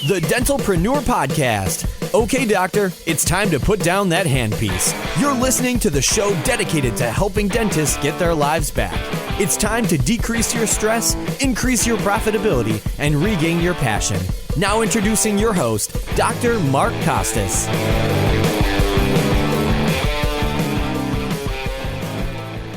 The Dentalpreneur Podcast. Okay, doctor, it's time to put down that handpiece. You're listening to the show dedicated to helping dentists get their lives back. It's time to decrease your stress, increase your profitability, and regain your passion. Now introducing your host, Dr. Mark Costas.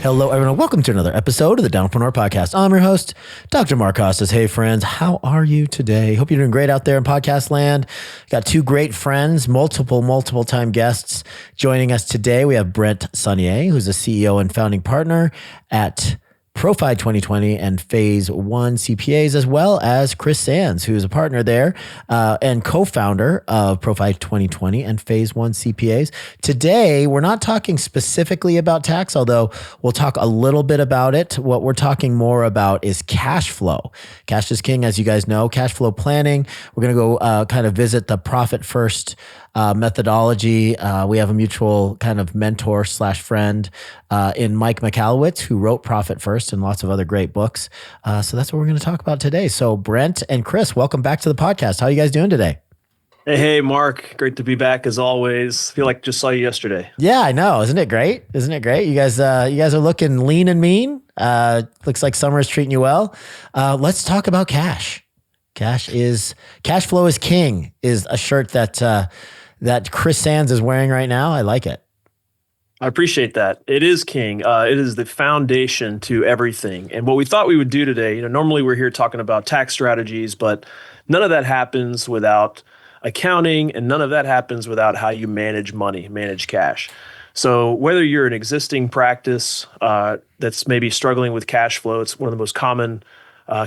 Hello, everyone. Welcome to another episode of the Dentalpreneur Podcast. I'm your host, Dr. Mark Costas. Hey, friends. How are you today? Hope you're doing great out there in podcast land. Got two great friends, multiple time guests joining us today. We have Brent Saunier, who's the CEO and founding partner at Profide 2020 and Phase One CPAs, as well as Chris Sands, who's a partner there and co-founder of Profide 2020 and Phase One CPAs. Today, we're not talking specifically about tax, although we'll talk a little bit about it. What we're talking more about is cash flow. Cash is king, as you guys know. Cash flow planning. We're going to go kind of visit the profit first methodology. We have a mutual kind of mentor slash friend in Mike McAlowitz, who wrote Profit First and lots of other great books. So that's what we're going to talk about today. So Brent and Chris, welcome back to the podcast. How are you guys doing today? Hey, Mark. Great to be back as always. Feel like just saw you yesterday. Yeah, I know. Isn't it great? Isn't it great? You guys are looking lean and mean. Looks like summer is treating you well. Let's talk about cash. Cash flow is king is a shirt that Chris Sands is wearing right now. I like it. I appreciate that. It is king. It is the foundation to everything. And what we thought we would do today, normally we're here talking about tax strategies, but none of that happens without accounting, and none of that happens without how you manage money, manage cash. So whether you're an existing practice that's maybe struggling with cash flow, it's one of the most common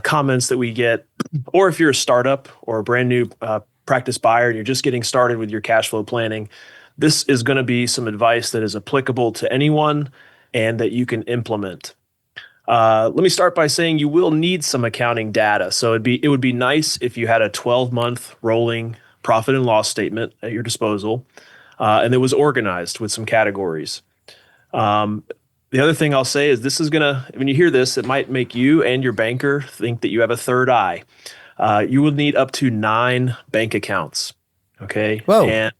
comments that we get, or if you're a startup or a brand new practice buyer and you're just getting started with your cash flow planning, this is going to be some advice that is applicable to anyone and that you can implement. Let me start by saying you will need some accounting data. So it would be nice if you had a 12-month rolling profit and loss statement at your disposal, and it was organized with some categories. The other thing I'll say is this is when you hear this, it might make you and your banker think that you have a third eye. You will need up to 9 bank accounts, okay? Whoa. And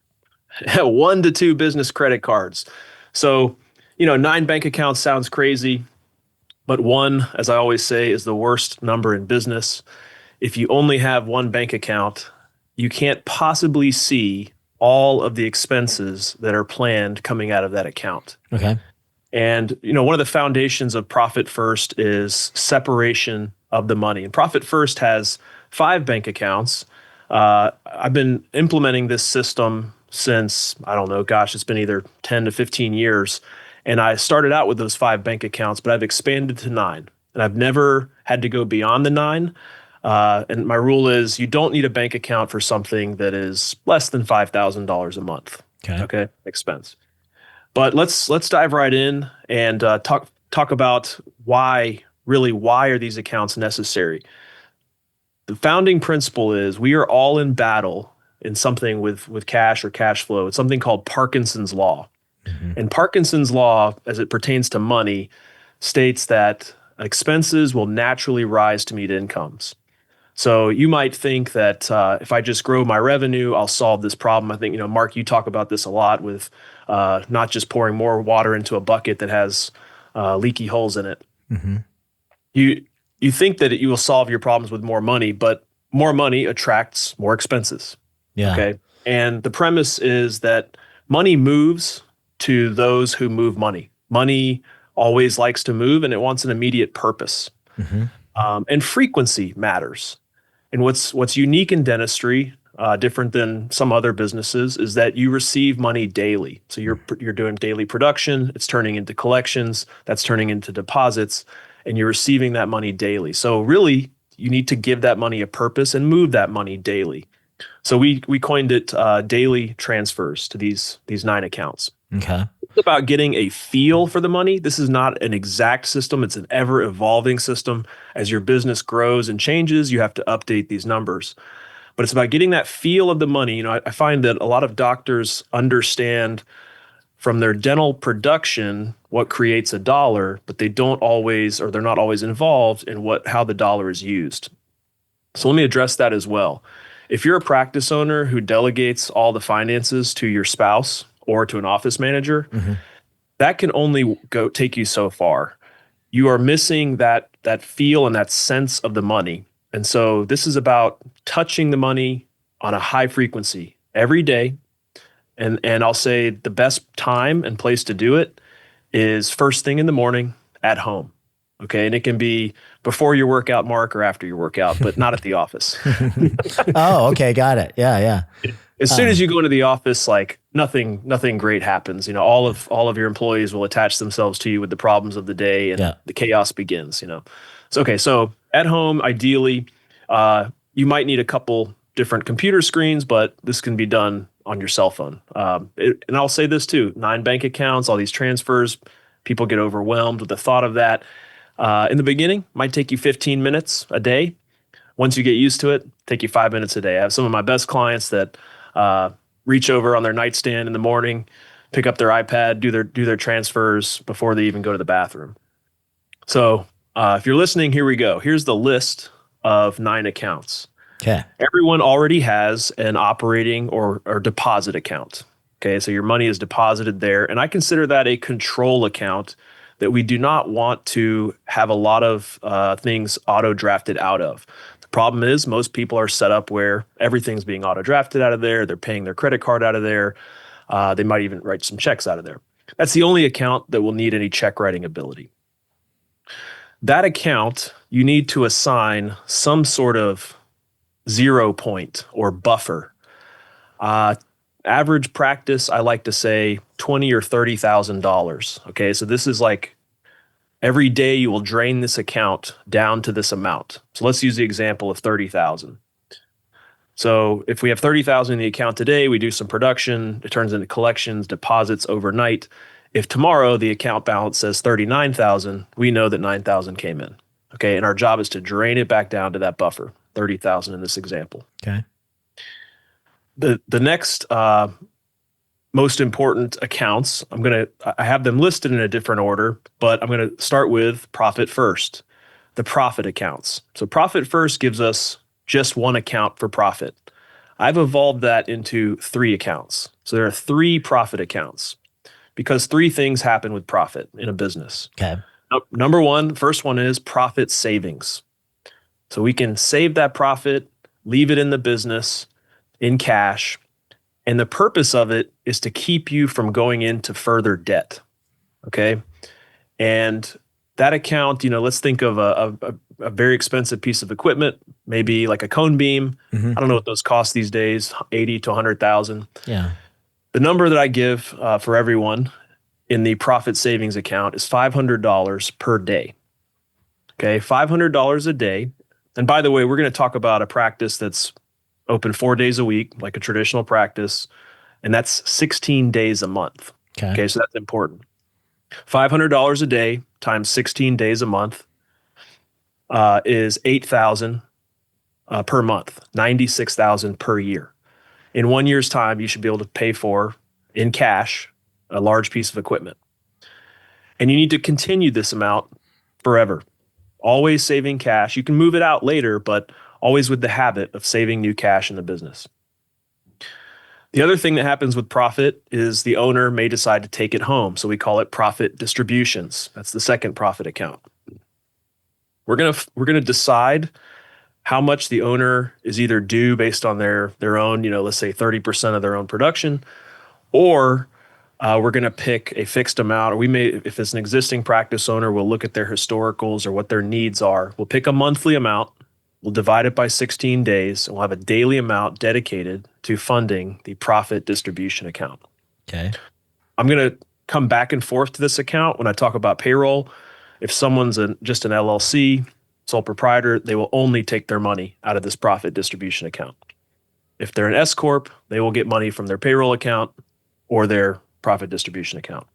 1 to 2 business credit cards. So, 9 bank accounts sounds crazy, but 1, as I always say, is the worst number in business. If you only have 1 bank account, you can't possibly see all of the expenses that are planned coming out of that account. Okay. And, one of the foundations of Profit First is separation of the money. And Profit First has 5 bank accounts. I've been implementing this system since, it's been either 10 to 15 years. And I started out with those 5 bank accounts, but I've expanded to 9. And I've never had to go beyond the 9. And my rule is you don't need a bank account for something that is less than $5,000 a month. Okay. Expense. But let's dive right in and talk about why are these accounts necessary? The founding principle is we are all in battle in something with cash or cash flow. It's something called Parkinson's Law. Mm-hmm. And Parkinson's Law, as it pertains to money, states that expenses will naturally rise to meet incomes. So you might think that if I just grow my revenue, I'll solve this problem. I think, Mark, you talk about this a lot with not just pouring more water into a bucket that has leaky holes in it. Mm-hmm. You think that you will solve your problems with more money, but more money attracts more expenses. Yeah. Okay. And the premise is that money moves to those who move money. Money always likes to move, and it wants an immediate purpose. Mm-hmm. And frequency matters. And what's unique in dentistry, different than some other businesses, is that you receive money daily. So you're doing daily production. It's turning into collections. That's turning into deposits, and you're receiving that money daily. So really, you need to give that money a purpose and move that money daily. So we coined it daily transfers to these 9 accounts. Okay. It's about getting a feel for the money. This is not an exact system. It's an ever-evolving system. As your business grows and changes, you have to update these numbers. But it's about getting that feel of the money. I find that a lot of doctors understand from their dental production what creates a dollar, but they don't always, or they're not always involved in how the dollar is used. So let me address that as well. If you're a practice owner who delegates all the finances to your spouse or to an office manager, that can only go take you so far. You are missing that feel and that sense of the money. And so this is about touching the money on a high frequency every day. And I'll say the best time and place to do it is first thing in the morning at home. Okay. And it can be before your workout, Mark, or after your workout, but not at the office. Oh, okay. Got it. Yeah. As soon as you go into the office, like nothing great happens. All of your employees will attach themselves to you with the problems of the day, and the chaos begins. So at home, ideally, you might need a couple different computer screens, but this can be done on your cell phone. And I'll say this too: 9 bank accounts, all these transfers, people get overwhelmed with the thought of that. In the beginning, might take you 15 minutes a day. Once you get used to it, take you 5 minutes a day. I have some of my best clients that reach over on their nightstand in the morning, pick up their iPad, do their transfers before they even go to the bathroom. So if you're listening, here we go. Here's the list of 9 accounts. Okay. Everyone already has an operating or deposit account. Okay, so your money is deposited there, and I consider that a control account that we do not want to have a lot of things auto drafted out of. The problem is most people are set up where everything's being auto drafted out of there. They're paying their credit card out of there. They might even write some checks out of there. That's the only account that will need any check writing ability. That account, you need to assign some sort of 0 point or buffer. Average practice, I like to say $20,000 or $30,000. Okay, so this is like every day you will drain this account down to this amount. So let's use the example of 30,000. So if we have 30,000 in the account today, we do some production, it turns into collections, deposits overnight. If tomorrow the account balance says 39,000, we know that 9,000 came in. Okay, and our job is to drain it back down to that buffer, 30,000 in this example. Okay. The next most important accounts, I have them listed in a different order, but I'm going to start with profit first, the profit accounts. So profit first gives us just one account for profit. I've evolved that into 3 accounts. So there are 3 profit accounts because 3 things happen with profit in a business. Okay. Number one, first one is profit savings. So we can save that profit, leave it in the business in cash. And the purpose of it is to keep you from going into further debt. Okay. And that account, let's think of a very expensive piece of equipment, maybe like a cone beam. I don't know what those cost these days, 80 to 100,000. Yeah. The number that I give for everyone in the profit savings account is $500 per day. Okay. $500 a day. And by the way, we're going to talk about a practice that's open 4 days a week, like a traditional practice, and that's 16 days a month. Okay, so that's important. $500 a day times 16 days a month is $8,000 per month, $96,000 per year. In 1 year's time, you should be able to pay for, in cash, a large piece of equipment. And you need to continue this amount forever, always saving cash. You can move it out later, but always with the habit of saving new cash in the business. The other thing that happens with profit is the owner may decide to take it home. So we call it profit distributions. That's the second profit account. We're gonna decide how much the owner is either due based on their own, let's say 30% of their own production, or we're going to pick a fixed amount, or we may, if it's an existing practice owner, we'll look at their historicals or what their needs are. We'll pick a monthly amount. We'll divide it by 16 days, and we'll have a daily amount dedicated to funding the profit distribution account. Okay. I'm going to come back and forth to this account when I talk about payroll. If someone's just an LLC, sole proprietor, they will only take their money out of this profit distribution account. If they're an S Corp, they will get money from their payroll account or their profit distribution account.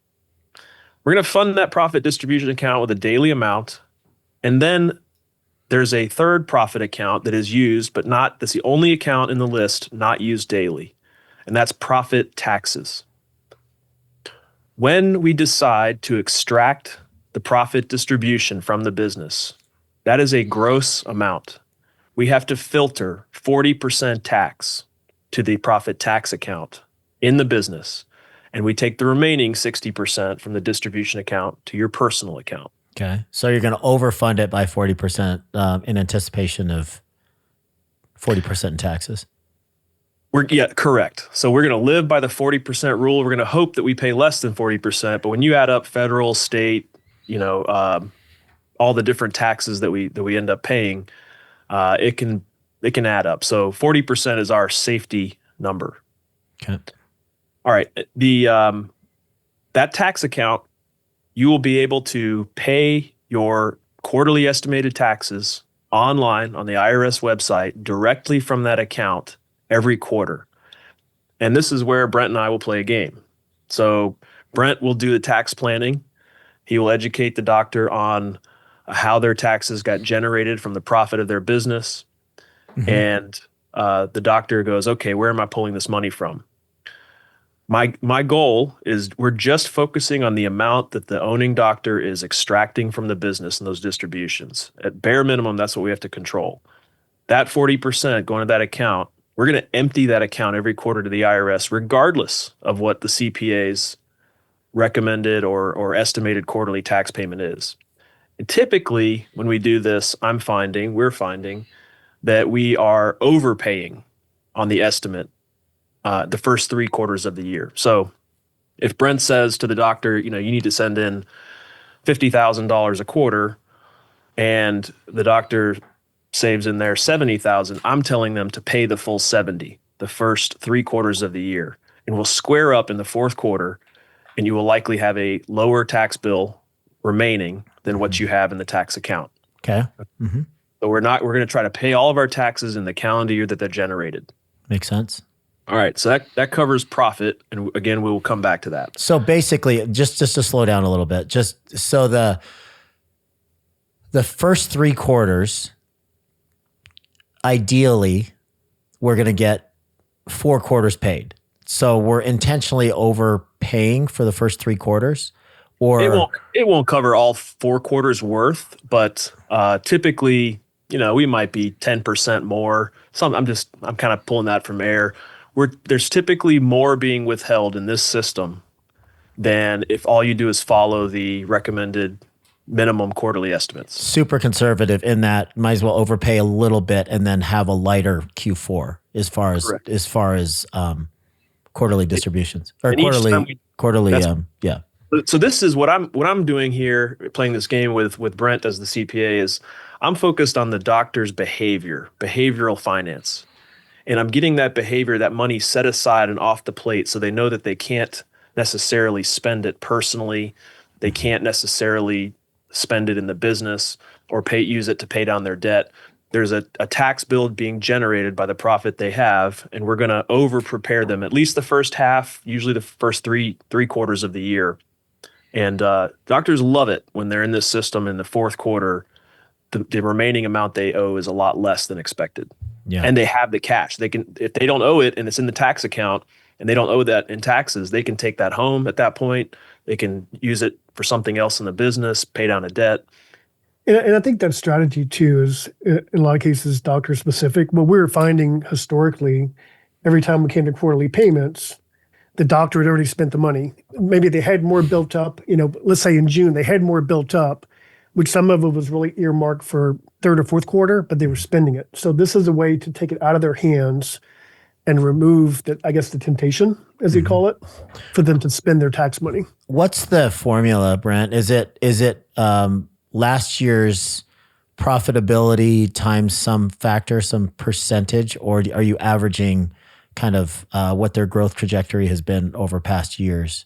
We're going to fund that profit distribution account with a daily amount, and then there's a third profit account that is used, but that's the only account in the list not used daily, and that's profit taxes. When we decide to extract the profit distribution from the business, that is a gross amount. we have to filter 40% tax to the profit tax account in the business. And we take the remaining 60% from the distribution account to your personal account. Okay. So you're going to overfund it by 40% in anticipation of 40% in taxes. Correct. So we're going to live by the 40% rule. We're going to hope that we pay less than 40%. But when you add up federal, state, all the different taxes that we end up paying, it can add up. So 40% is our safety number. Okay. All right. That tax account, you will be able to pay your quarterly estimated taxes online on the IRS website directly from that account every quarter. And this is where Brent and I will play a game. So Brent will do the tax planning. He will educate the doctor on how their taxes got generated from the profit of their business. Mm-hmm. And the doctor goes, okay, where am I pulling this money from? My goal is we're just focusing on the amount that the owning doctor is extracting from the business and those distributions. At bare minimum, that's what we have to control. That 40% going to that account, we're going to empty that account every quarter to the IRS, regardless of what the CPA's recommended or estimated quarterly tax payment is. And typically, when we do this, we're finding that we are overpaying on the estimate the first 3 quarters of the year. So if Brent says to the doctor, you need to send in $50,000 a quarter, and the doctor saves in there $70,000, I'm telling them to pay the full 70 the first 3 quarters of the year, and we'll square up in the 4th quarter, and you will likely have a lower tax bill remaining than what you have in the tax account. Okay. Mm-hmm. So we're going to try to pay all of our taxes in the calendar year that they're generated. Makes sense. All right, so that covers profit, and again, we will come back to that. So basically, just to slow down a little bit, just so the first 3 quarters, ideally, we're going to get 4 quarters paid. So we're intentionally overpaying for the first 3 quarters, or it won't cover all 4 quarters worth, but typically, we might be 10% more. I'm kind of pulling that from air. There's typically more being withheld in this system than if all you do is follow the recommended minimum quarterly estimates. Super conservative in that might as well overpay a little bit and then have a lighter Q4 as far as quarterly distributions or quarterly. Yeah. So this is what I'm doing here, playing this game with Brent as the CPA, is I'm focused on the doctor's behavioral finance. And I'm getting that behavior, that money set aside and off the plate, so they know that they can't necessarily spend it personally. They can't necessarily spend it in the business or use it to pay down their debt. There's a tax bill being generated by the profit they have, and we're going to over-prepare them at least the first half, usually the first three quarters of the year. And doctors love it when they're in this system in the 4th quarter. The remaining amount they owe is a lot less than expected. Yeah. And they have the cash. They can, if they don't owe it and it's in the tax account and they don't owe that in taxes, they can take that home at that point. They can use it for something else in the business, pay down a debt. And I think that strategy too is in a lot of cases doctor specific. What we're finding historically, every time we came to quarterly payments, the doctor had already spent the money. Maybe they had more built up, let's say in June, they had more built up, which some of it was really earmarked for 3rd or 4th quarter, but they were spending it. So this is a way to take it out of their hands and remove the temptation, as you call it, for them to spend their tax money. What's the formula, Brent? Is it last year's profitability times some factor, some percentage, or are you averaging kind of what their growth trajectory has been over past years?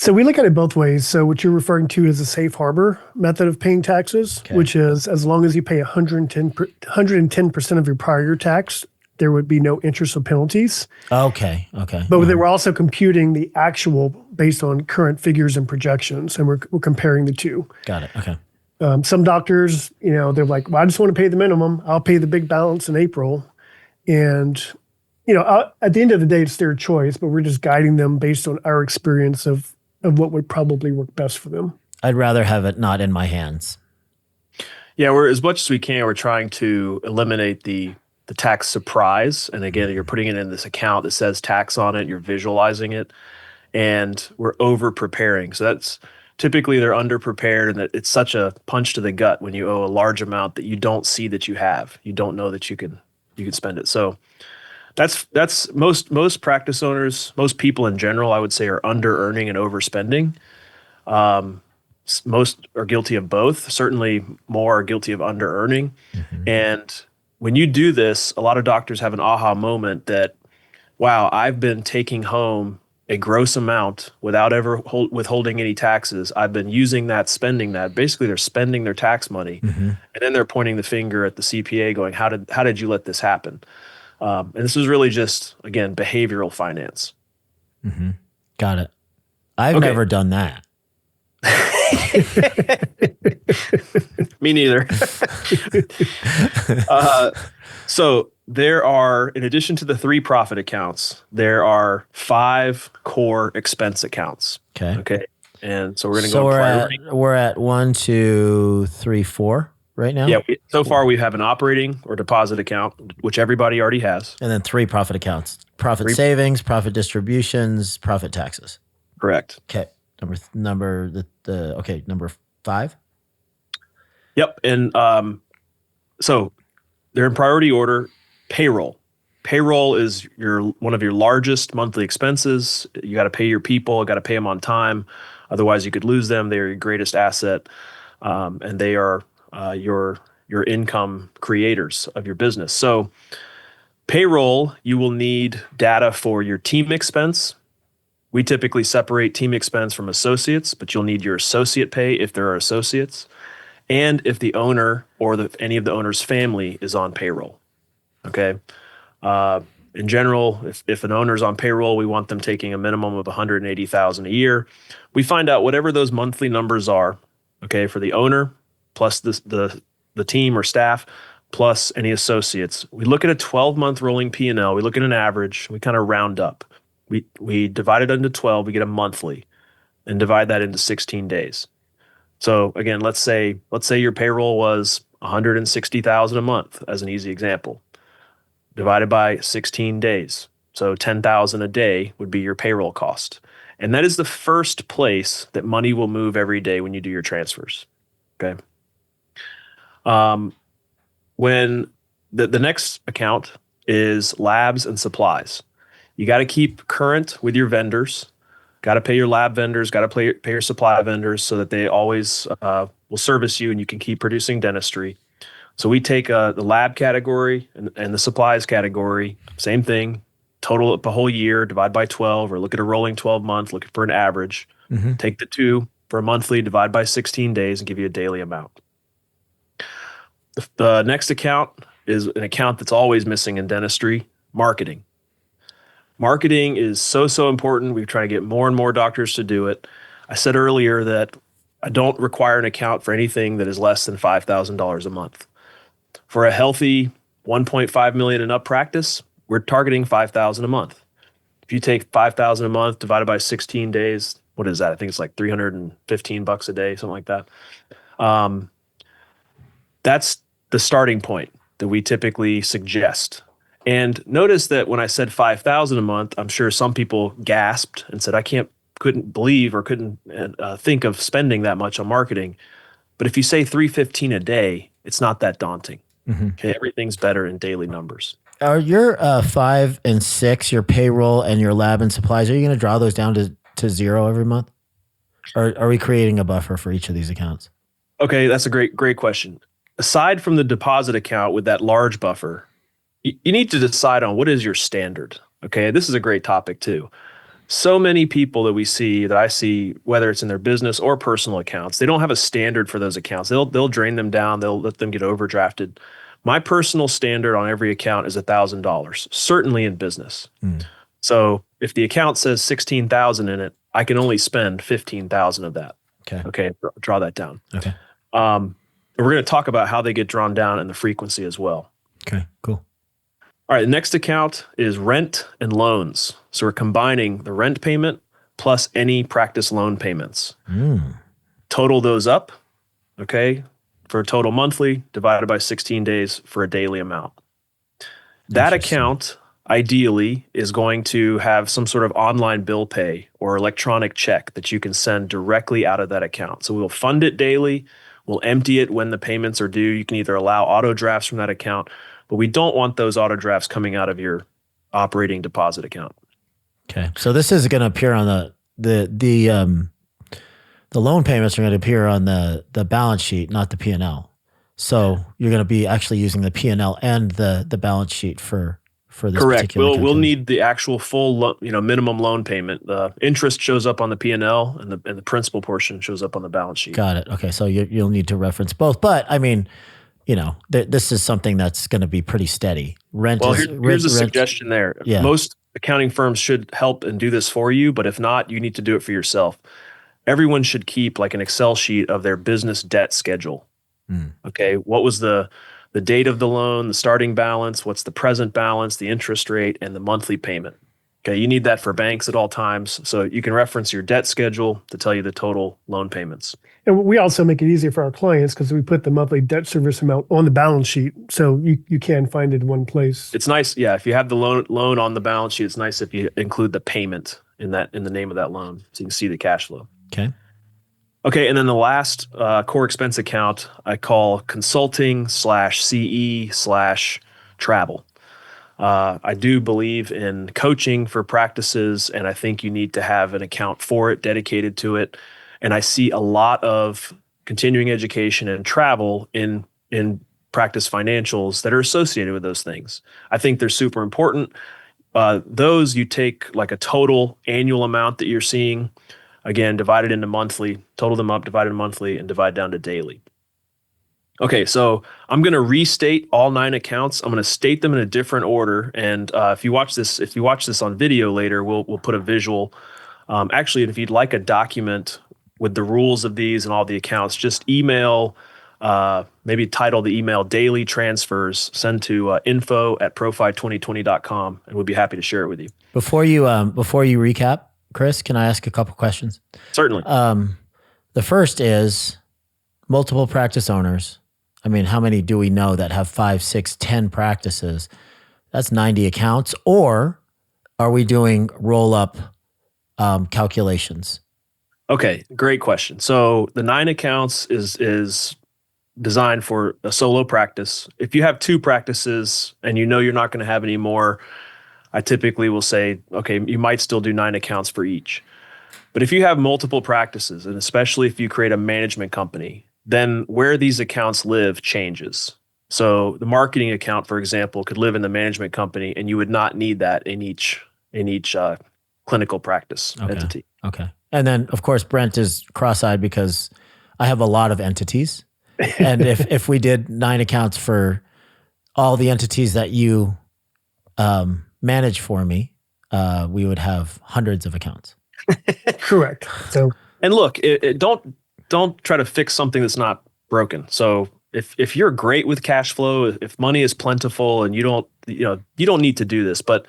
So we look at it both ways. So what you're referring to is a safe harbor method of paying taxes, which is as long as you pay 110% of your prior year tax, there would be no interest or penalties. Okay. But they were also computing the actual based on current figures and projections, and we're comparing the two. Got it. Okay. Some doctors, they're like, well, I just want to pay the minimum. I'll pay the big balance in April. And, at the end of the day, it's their choice, but we're just guiding them based on our experience of what would probably work best for them. I'd rather have it not in my hands. Yeah, we're as much as we can, we're trying to eliminate the tax surprise. And again, you're putting it in this account that says tax on it, you're visualizing it, and we're over preparing. So that's typically they're under prepared, and that it's such a punch to the gut when you owe a large amount that you don't see that you have. You don't know that you can spend it. So that's most practice owners, most people in general, I would say, are under earning and overspending. Most are guilty of both. Certainly more are guilty of under earning. And when you do this, a lot of doctors have an aha moment that, wow, I've been taking home a gross amount without ever withholding any taxes. I've been using that, spending that. Basically, they're spending their tax money, and then they're pointing the finger at the CPA, going, "How did you let this happen?" And this is really just, again, behavioral finance. Got it. I've never done that. Me neither. So there are, in addition to the 3 profit accounts, there are 5 core expense accounts. Okay. And so we're going to go priority. We're at 1, 2, 3, 4 right now. Yeah. So far we have an operating or deposit account, which everybody already has. And then 3 profit accounts: profit savings, profit distributions, profit taxes. Correct. Okay. Number 5. Yep. And so they're in priority order. Payroll. Payroll is one of your largest monthly expenses. You got to pay your people. Got to pay them on time. Otherwise, you could lose them. They are your greatest asset, and they are your income creators of your business. So, payroll, you will need data for your team expense. We typically separate team expense from associates, but you'll need your associate pay if there are associates, and if the owner or any of the owner's family is on payroll. Okay. In general, if an owner's on payroll, we want them taking a minimum of $180,000 a year. We find out whatever those monthly numbers are, okay, for the owner plus the team or staff plus any associates. We look at a 12-month rolling P&L. We look at an average. We kind of round up. We divide it into 12. We get a monthly, and divide that into 16 days. So again, let's say your payroll was $160,000 a month, as an easy example, divided by 16 days. So $10,000 a day would be your payroll cost. And that is the first place that money will move every day when you do your transfers. Okay. When the next account is labs and supplies. You got to keep current with your vendors. Got to pay your lab vendors, got to pay your supply vendors so that they always will service you and you can keep producing dentistry. So we take the lab category and the supplies category, same thing, total up a whole year, divide by 12, or look at a rolling 12 month, looking for an average. Take the 2 for a monthly, divide by 16 days, and give you a daily amount. The next account is an account that's always missing in dentistry: marketing. Marketing is so important. We've tried to get more and more doctors to do it. I said earlier that I don't require an account for anything that is less than $5,000 a month. For a healthy 1.5 million and up practice, we're targeting $5,000 a month. If you take $5,000 a month divided by 16 days, what is that? I think it's like $315 a day, something like that. That's the starting point that we typically suggest. And notice that when I said $5,000 a month, I'm sure some people gasped and said, couldn't believe or couldn't think of spending that much on marketing. But if you say $315 a day, it's not that daunting. Okay, everything's better in daily numbers. Are your 5 and 6, your payroll and your lab and supplies, are you going to draw those down to 0 every month? Or are we creating a buffer for each of these accounts? Okay, that's a great question. Aside from the deposit account with that large buffer, you need to decide on what is your standard. Okay, this is a great topic too. So many people that I see, whether it's in their business or personal accounts, they don't have a standard for those accounts. They'll drain them down. They'll let them get overdrafted. My personal standard on every account is $1,000, certainly in business. So if the account says $16,000 in it, I can only spend $15,000 of that. Okay, draw that down. Okay. We're going to talk about how they get drawn down and the frequency as well. Okay, cool. All right, the next account is rent and loans. So we're combining the rent payment plus any practice loan payments. Total those up, okay? for a total monthly divided by 16 days for a daily amount. That account ideally is going to have some sort of online bill pay or electronic check that you can send directly out of that account. So we'll fund it daily. We'll empty it when the payments are due. You can either allow auto drafts from that account, but we don't want those auto drafts coming out of your operating deposit account. Okay. So this is going to appear on the loan payments are going to appear on the balance sheet, not the P&L. So you're going to be actually using the P&L and the balance sheet for this Correct. particular We'll need the actual full minimum loan payment. The interest shows up on the P&L and the principal portion shows up on the balance sheet. Got it. Okay. So you'll need to reference both. But I mean, this is something that's going to be pretty steady. Here's a suggestion there. Yeah. Most accounting firms should help and do this for you, but if not, you need to do it for yourself. Everyone should keep like an Excel sheet of their business debt schedule. Okay. What was the date of the loan, the starting balance, what's the present balance, the interest rate, and the monthly payment. Okay. You need that for banks at all times. So you can reference your debt schedule to tell you the total loan payments. And we also make it easier for our clients because we put the monthly debt service amount on the balance sheet. So you can find it in one place. It's nice. Yeah. If you have the loan on the balance sheet, it's nice if you include the payment in the name of that loan so you can see the cash flow. Okay, and then the last core expense account I call consulting/CE/travel. I do believe in coaching for practices, and I think you need to have an account for it, dedicated to it. And I see a lot of continuing education and travel in practice financials that are associated with those things. I think they're super important. Those you take like a total annual amount that you're seeing. Again, divided into monthly, total them up, divided monthly, and divide down to daily. Okay, so I'm going to restate all 9 accounts. I'm going to state them in a different order. And if you watch this on video later, we'll put a visual. Actually, if you'd like a document with the rules of these and all the accounts, just email. Maybe title the email "Daily Transfers." Send to info@profi2020.com, and we'll be happy to share it with you. Before you recap, Chris, can I ask a couple questions? Certainly. The first is multiple practice owners. I mean, how many do we know that have 5, 6, 10 practices? That's 90 accounts. Or are we doing roll-up calculations? Okay, great question. So the 9 accounts is designed for a solo practice. If you have 2 practices and you know you're not going to have any more, I typically will say, okay, you might still do 9 accounts for each. But if you have multiple practices, and especially if you create a management company, then where these accounts live changes. So the marketing account, for example, could live in the management company, and you would not need that in each clinical practice entity. Okay. And then, of course, Brent is cross-eyed because I have a lot of entities. And if we did 9 accounts for all the entities that you manage for me, we would have hundreds of accounts. Correct. So, and look, don't try to fix something that's not broken. So if you're great with cash flow, if money is plentiful, and you don't need to do this, but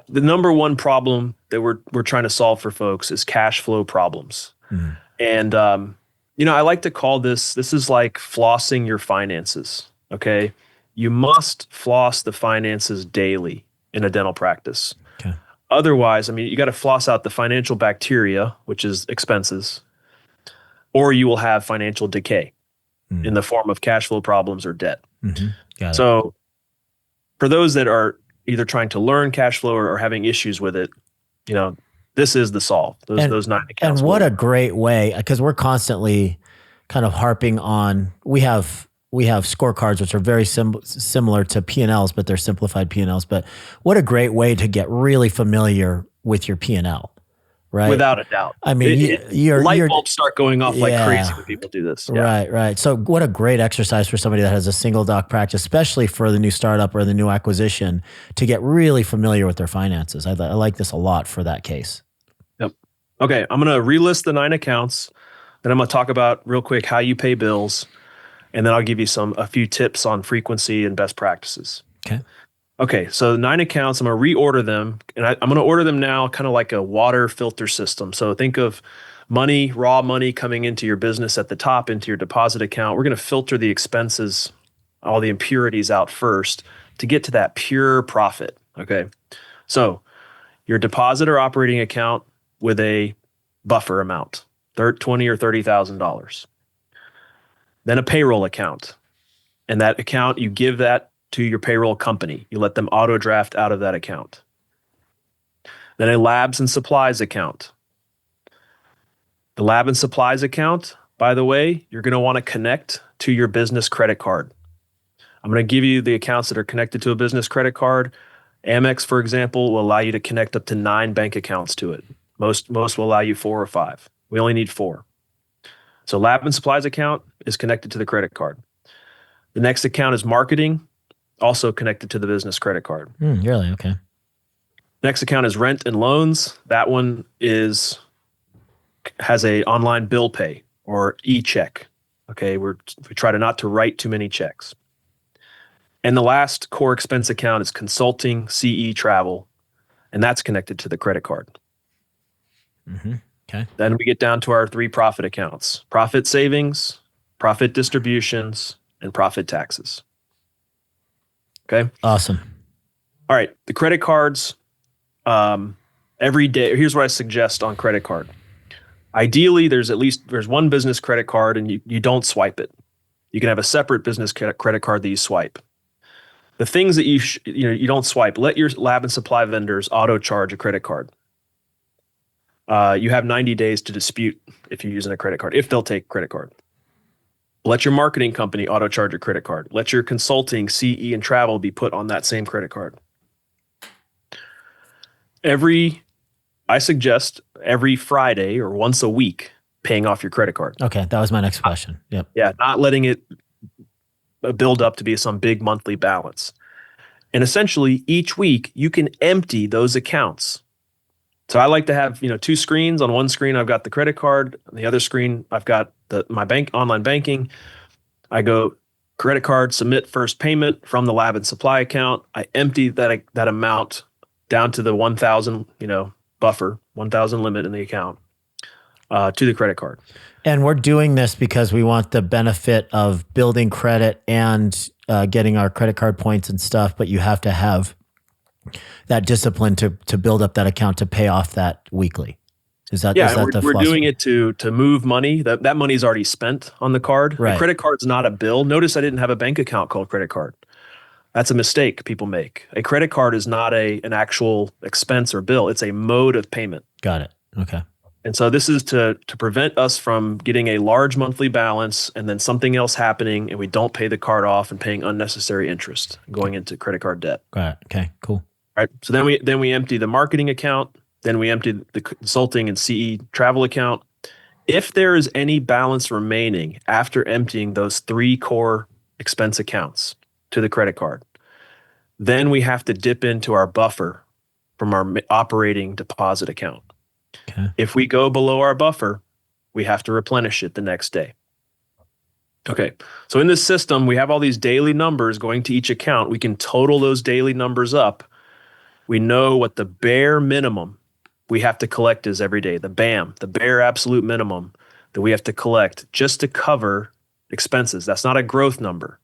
the number one problem that we're trying to solve for folks is cash flow problems. Mm-hmm. And I like to call this is like flossing your finances. Okay, you must floss the finances daily in a dental practice. Okay. Otherwise, you got to floss out the financial bacteria, which is expenses, or you will have financial decay in the form of cash flow problems or debt. Mm-hmm. So for those that are either trying to learn cash flow or having issues with it, this is the solve. Those 9 accounts. And what a great way, because we're constantly kind of harping on, we have scorecards, which are very similar to P&Ls, but they're simplified P&Ls. But what a great way to get really familiar with your P&L, right? Without a doubt. Your light bulbs start going off like crazy when people do this. Yeah. Right. So what a great exercise for somebody that has a single doc practice, especially for the new startup or the new acquisition, to get really familiar with their finances. I like this a lot for that case. Yep. Okay, I'm going to relist the 9 accounts. Then I'm going to talk about real quick how you pay bills. And then I'll give you a few tips on frequency and best practices. Okay. So 9 accounts, I'm going to reorder them, and I'm going to order them now kind of like a water filter system. So think of money, raw money coming into your business at the top, into your deposit account. We're going to filter the expenses, all the impurities out first to get to that pure profit. Okay. So your deposit or operating account with a buffer amount, $20,000 or $30,000. Then a payroll account. And that account, you give that to your payroll company. You let them auto draft out of that account. Then a labs and supplies account. The lab and supplies account, by the way, you're going to want to connect to your business credit card. I'm going to give you the accounts that are connected to a business credit card. Amex, for example, will allow you to connect up to 9 bank accounts to it. Most will allow you 4 or 5. We only need 4. So lab and supplies account is connected to the credit card. The next account is marketing, also connected to the business credit card. Really? Okay. Next account is rent and loans. That one has a online bill pay or e-check. Okay, we try to not to write too many checks. And the last core expense account is consulting, CE, travel, and that's connected to the credit card. Okay. Then we get down to our 3 profit accounts: profit savings, profit distributions, and profit taxes. Okay. Awesome. All right. The credit cards, every day. Here's what I suggest on credit card. Ideally, there's one business credit card, and you don't swipe it. You can have a separate business credit card that you swipe. The things that you don't swipe, let your lab and supply vendors auto charge a credit card. You have 90 days to dispute if you're using a credit card, if they'll take credit card. Let your marketing company auto charge a credit card. Let your consulting, CE, and travel be put on that same credit card. I suggest every Friday or once a week paying off your credit card. Okay, that was my next question. Yep. Yeah, not letting it build up to be some big monthly balance. And essentially, each week you can empty those accounts. So I like to have 2 screens. On one screen, I've got the credit card. On the other screen, I've got my online banking. I go credit card, submit first payment from the lab and supply account. I empty that amount down to the 1,000 buffer, 1,000 limit in the account to the credit card. And we're doing this because we want the benefit of building credit and getting our credit card points and stuff, but you have to have that discipline to build up that account to pay off that weekly. Is that the we're doing it to move money. That money's already spent on the card. Right. The credit card's not a bill. Notice I didn't have a bank account called credit card. That's a mistake people make. A credit card is not an actual expense or bill. It's a mode of payment. Got it. Okay. And so this is to prevent us from getting a large monthly balance and then something else happening and we don't pay the card off and paying unnecessary interest going into credit card debt. Got it. Okay, cool. All right. So then we empty the marketing account. Then we empty the consulting and CE travel account. If there is any balance remaining after emptying those 3 core expense accounts to the credit card, then we have to dip into our buffer from our operating deposit account. Okay. If we go below our buffer, we have to replenish it the next day. Okay. So in this system, we have all these daily numbers going to each account. We can total those daily numbers up. We know what the bare minimum we have to collect is every day. The BAM, the bare absolute minimum that we have to collect just to cover expenses. That's not a growth number.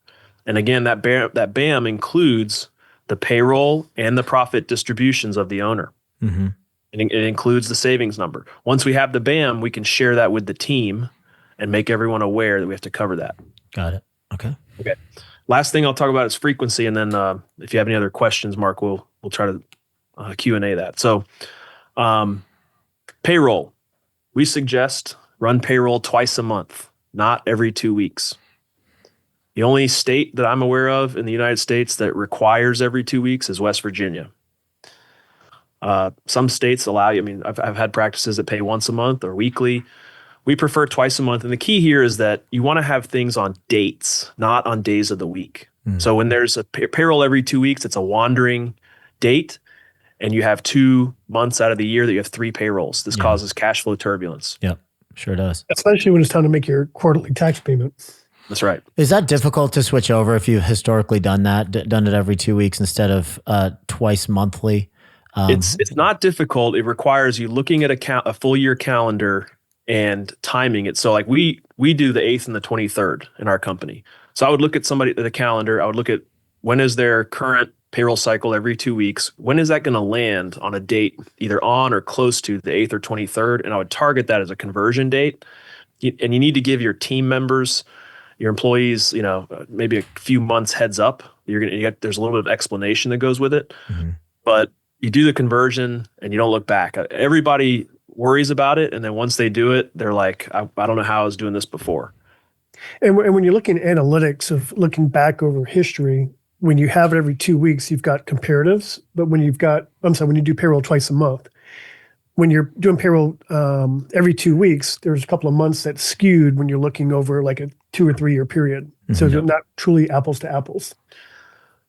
And again, that BAM includes the payroll and the profit distributions of the owner. Mm-hmm. It includes the savings number. Once we have the BAM, we can share that with the team and make everyone aware that we have to cover that. Got it. Okay. Last thing I'll talk about is frequency. And then if you have any other questions, Mark, we'll try to Q&A that. So payroll. We suggest run payroll twice a month, not every 2 weeks. The only state that I'm aware of in the United States that requires every 2 weeks is West Virginia. Some states allow you. I mean, I've had practices that pay once a month or weekly. We prefer twice a month. And the key here is that you want to have things on dates, not on days of the week. So when there's a payroll every 2 weeks, it's a wandering date. And you have 2 months out of the year that you have 3 payrolls. This causes cash flow turbulence. Yep, sure does. Especially when it's time to make your quarterly tax payment. That's right. Is that difficult to switch over if you've historically done that, done it every 2 weeks instead of twice monthly? It's not difficult. It requires you looking at a full year calendar and timing it. So like we do the 8th and the 23rd in our company. So I would look at the calendar. I would look at when is their current payroll cycle every 2 weeks. When is that going to land on a date either on or close to the 8th or 23rd? And I would target that as a conversion date. And you need to give your team members, your employees, maybe a few months heads up. There's a little bit of explanation that goes with it, but you do the conversion and you don't look back. Everybody worries about it, and then once they do it, they're like, I don't know how I was doing this before. And when you're looking at analytics of looking back over history, when you have it every 2 weeks, you've got comparatives. But when you do payroll twice a month, when you're doing payroll every 2 weeks, there's a couple of months that's skewed when you're looking over like a 2 or 3 year period. So they're not truly apples to apples.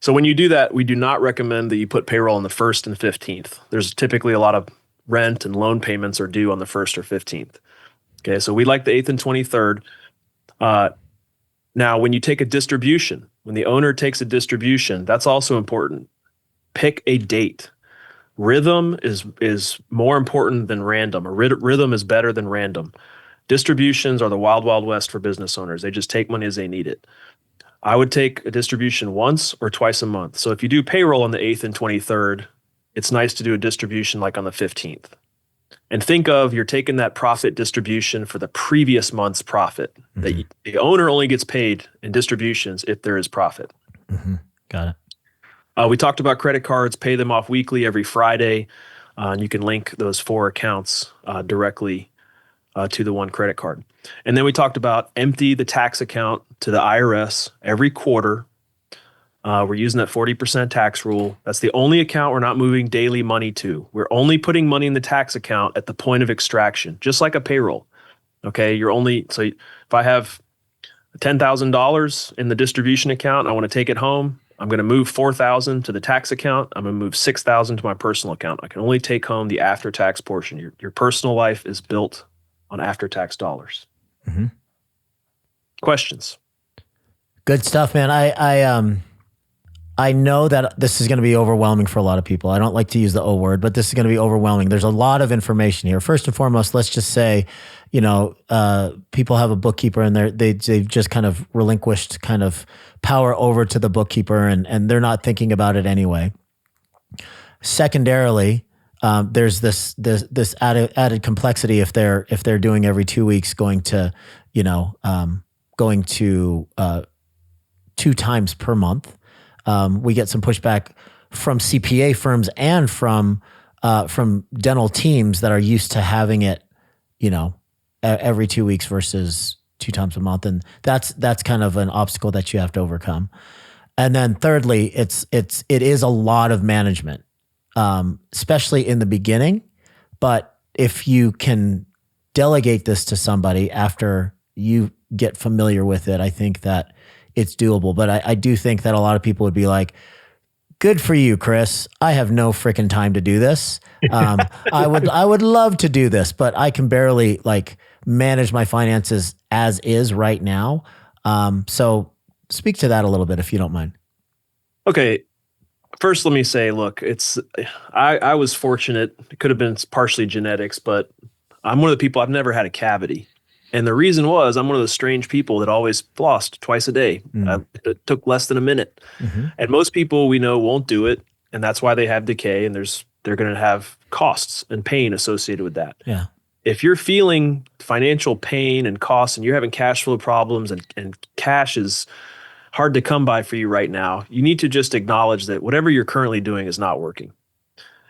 So when you do that, we do not recommend that you put payroll on the 1st and 15th. There's typically a lot of rent and loan payments are due on the 1st or 15th. Okay, so we like the 8th and 23rd. Now, when you take a distribution, when the owner takes a distribution, that's also important. Pick a date. Rhythm is more important than random. Rhythm is better than random. Distributions are the wild, wild west for business owners. They just take money as they need it. I would take a distribution once or twice a month. So if you do payroll on the 8th and 23rd, it's nice to do a distribution like on the 15th. And think of you're taking that profit distribution for the previous month's profit. The owner only gets paid in distributions if there is profit. Got it. We talked about credit cards, pay them off weekly every Friday. And you can link those 4 accounts directly to the one credit card. And then we talked about empty the tax account to the IRS every quarter. We're using that 40% tax rule. That's the only account we're not moving daily money to. We're only putting money in the tax account at the point of extraction, just like a payroll. Okay, so if I have $10,000 in the distribution account, I want to take it home. I'm going to move $4,000 to the tax account. I'm going to move $6,000 to my personal account. I can only take home the after-tax portion. Your personal life is built on after-tax dollars. Questions? Good stuff, man. I know that this is going to be overwhelming for a lot of people. I don't like to use the O word, but this is going to be overwhelming. There's a lot of information here. First and foremost, let's just say, people have a bookkeeper and they've just kind of relinquished kind of power over to the bookkeeper and they're not thinking about it anyway. Secondarily, there's this added complexity if they're doing every 2 weeks going to 2 times per month. We get some pushback from CPA firms and from dental teams that are used to having it, every 2 weeks versus 2 times a month, and that's kind of an obstacle that you have to overcome. And then thirdly, it is a lot of management, especially in the beginning. But if you can delegate this to somebody after you get familiar with it, I think that it's doable. But I do think that a lot of people would be like, good for you, Chris. I have no freaking time to do this. I would love to do this, but I can barely manage my finances as is right now. So speak to that a little bit, if you don't mind. Okay. First, let me say, look, I was fortunate. It could have been partially genetics, but I'm one of the people, I've never had a cavity. And the reason was I'm one of those strange people that always flossed twice a day. It took less than a minute. And most people we know won't do it. And that's why they have decay, and they're going to have costs and pain associated with that. Yeah. If you're feeling financial pain and costs and you're having cash flow problems and cash is hard to come by for you right now, you need to just acknowledge that whatever you're currently doing is not working.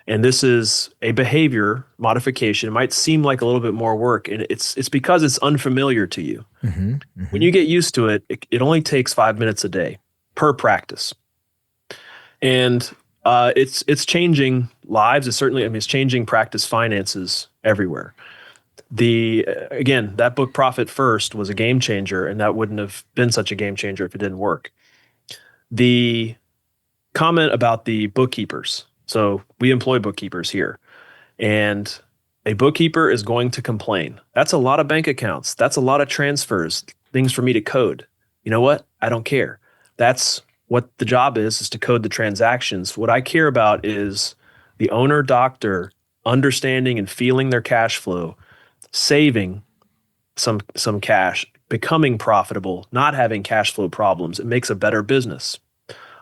And this is a behavior modification. It might seem like a little bit more work, and it's because it's unfamiliar to you. When you get used to it, it only takes 5 minutes a day per practice. And it's changing lives. It's changing practice finances everywhere. Again, that book Profit First was a game changer, and that wouldn't have been such a game changer if it didn't work. The comment about the bookkeepers. So we employ bookkeepers here, and a bookkeeper is going to complain. That's a lot of bank accounts. That's a lot of transfers, things for me to code. You know what? I don't care. That's what the job is to code the transactions. What I care about is the owner doctor understanding and feeling their cash flow, saving, some cash, becoming profitable, not having cash flow problems. It makes a better business.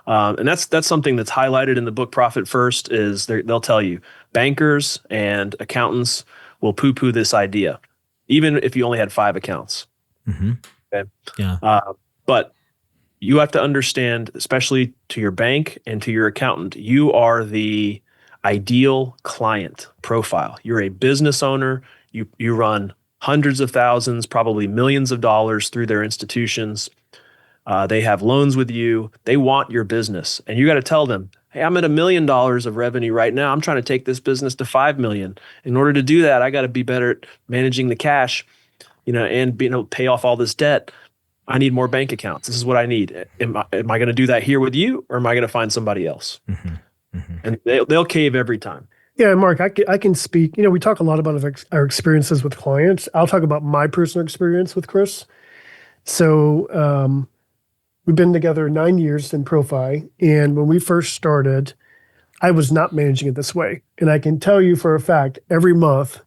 And that's something that's highlighted in the book Profit First. Is they'll tell you bankers and accountants will poo-poo this idea, even if you only had 5 accounts. Mm-hmm. Okay. Yeah. But you have to understand, especially to your bank and to your accountant, you are the ideal client profile. You're a business owner. You run hundreds of thousands, probably millions of dollars through their institutions. They have loans with you. They want your business. And you got to tell them, hey, I'm at $1 million of revenue right now. I'm trying to take this business to 5 million. In order to do that, I got to be better at managing the cash, and being able to pay off all this debt. I need more bank accounts. This is what I need. Am I going to do that here with you, or am I going to find somebody else? Mm-hmm. Mm-hmm. And they'll cave every time. Yeah, Mark, I can speak. We talk a lot about our experiences with clients. I'll talk about my personal experience with Chris. So we've been together 9 years in Profi, and when we first started, I was not managing it this way. And I can tell you for a fact, every month,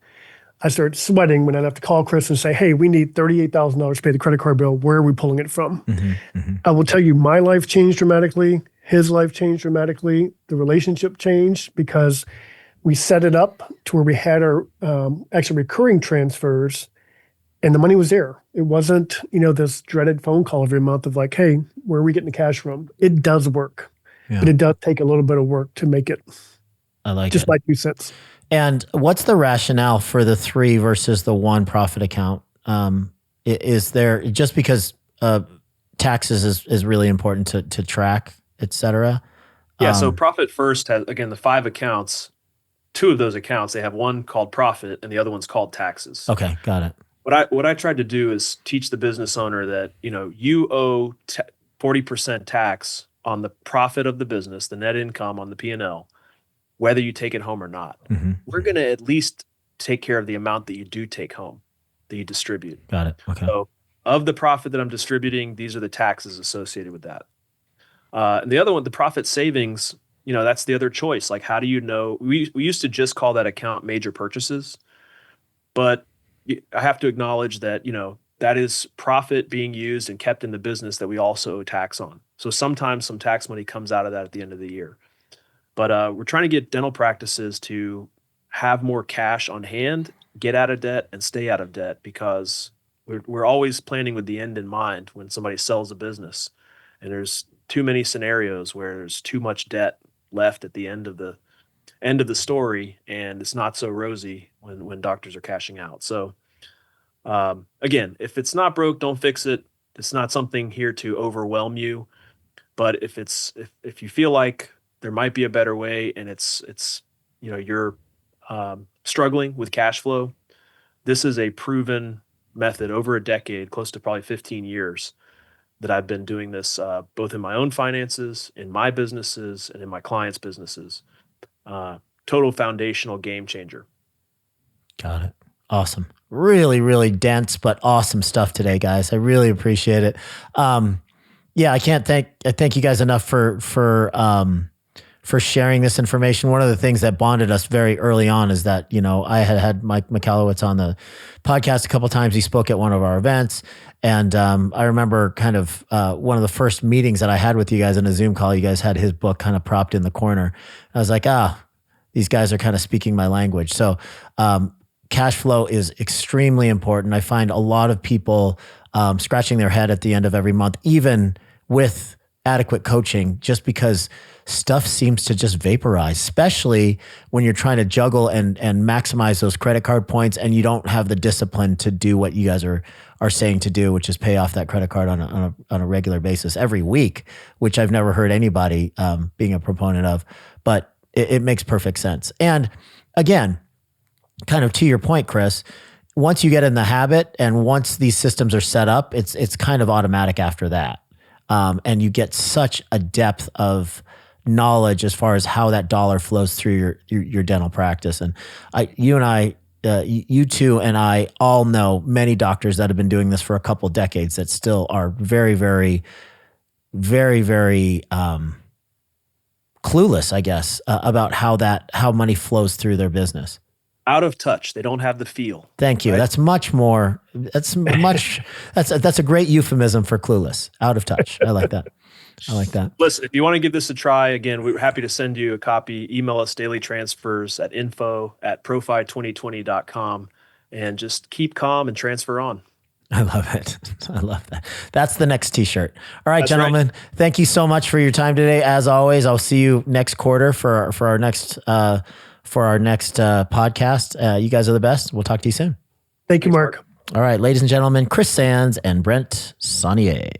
I start sweating when I'd have to call Chris and say, hey, we need $38,000 to pay the credit card bill. Where are we pulling it from? Mm-hmm. Mm-hmm. I will tell you, my life changed dramatically. His life changed dramatically. The relationship changed because we set it up to where we had our actually recurring transfers, and the money was there. It wasn't, this dreaded phone call every month of like, hey, where are we getting the cash from? It does work, but it does take a little bit of work to make it. I like just it. like you said. And what's the rationale for the 3 versus the 1 profit account? Is there just because taxes is really important to track, et cetera? Yeah. So Profit First has, again, the 5 accounts. 2 of those accounts, they have one called profit and the other one's called taxes. Okay, got it. What I tried to do is teach the business owner that you owe 40% tax on the profit of the business, the net income on the P&L, whether you take it home or not. Mm-hmm. We're going to at least take care of the amount that you do take home, that you distribute. Got it. Okay. So of the profit that I'm distributing, these are the taxes associated with that. And the other one, the profit savings, that's the other choice. Like, how do you know? We used to just call that account major purchases, but I have to acknowledge that, that is profit being used and kept in the business that we also owe tax on. So sometimes some tax money comes out of that at the end of the year. But we're trying to get dental practices to have more cash on hand, get out of debt, and stay out of debt, because we're always planning with the end in mind when somebody sells a business. And there's too many scenarios where there's too much debt left at the end of the story, and it's not so rosy when doctors are cashing out. So again, if it's not broke, don't fix it. It's not something here to overwhelm you. But if you feel like there might be a better way, and it's you're struggling with cash flow, this is a proven method over a decade, close to probably 15 years, that I've been doing this both in my own finances, in my businesses, and in my clients' businesses. Total foundational game changer. Got it. Awesome. Really, really dense, but awesome stuff today, guys. I really appreciate it. Yeah, I thank you guys enough for sharing this information. One of the things that bonded us very early on is that, I had Mike Michalowicz on the podcast a couple of times. He spoke at one of our events. And I remember kind of one of the first meetings that I had with you guys in a Zoom call, you guys had his book kind of propped in the corner. I was like, these guys are kind of speaking my language. So cash flow is extremely important. I find a lot of people scratching their head at the end of every month, even with adequate coaching, just because stuff seems to just vaporize, especially when you're trying to juggle and maximize those credit card points, and you don't have the discipline to do what you guys are saying to do, which is pay off that credit card on a regular basis every week, which I've never heard anybody being a proponent of, but it makes perfect sense. And again, kind of to your point, Chris, once you get in the habit and once these systems are set up, it's kind of automatic after that. And you get such a depth of knowledge as far as how that dollar flows through your dental practice. And you two and I all know many doctors that have been doing this for a couple decades that still are very, very, very, very clueless, I guess, about how money flows through their business. out of touch. They don't have the feel. Thank you. Right? That's much more. That's much. That's a great euphemism for clueless. Out of touch. I like that. I like that. Listen, if you want to give this a try, again, we're happy to send you a copy. Email us daily transfers at info@profi2020.com, and just keep calm and transfer on. I love it. I love that. That's the next t-shirt. All right, That's gentlemen. right. Thank you so much for your time today. As always, I'll see you next quarter for our next podcast. You guys are the best. We'll talk to you soon. Thank you, Mark. All right, ladies and gentlemen, Chris Sands and Brent Saunier.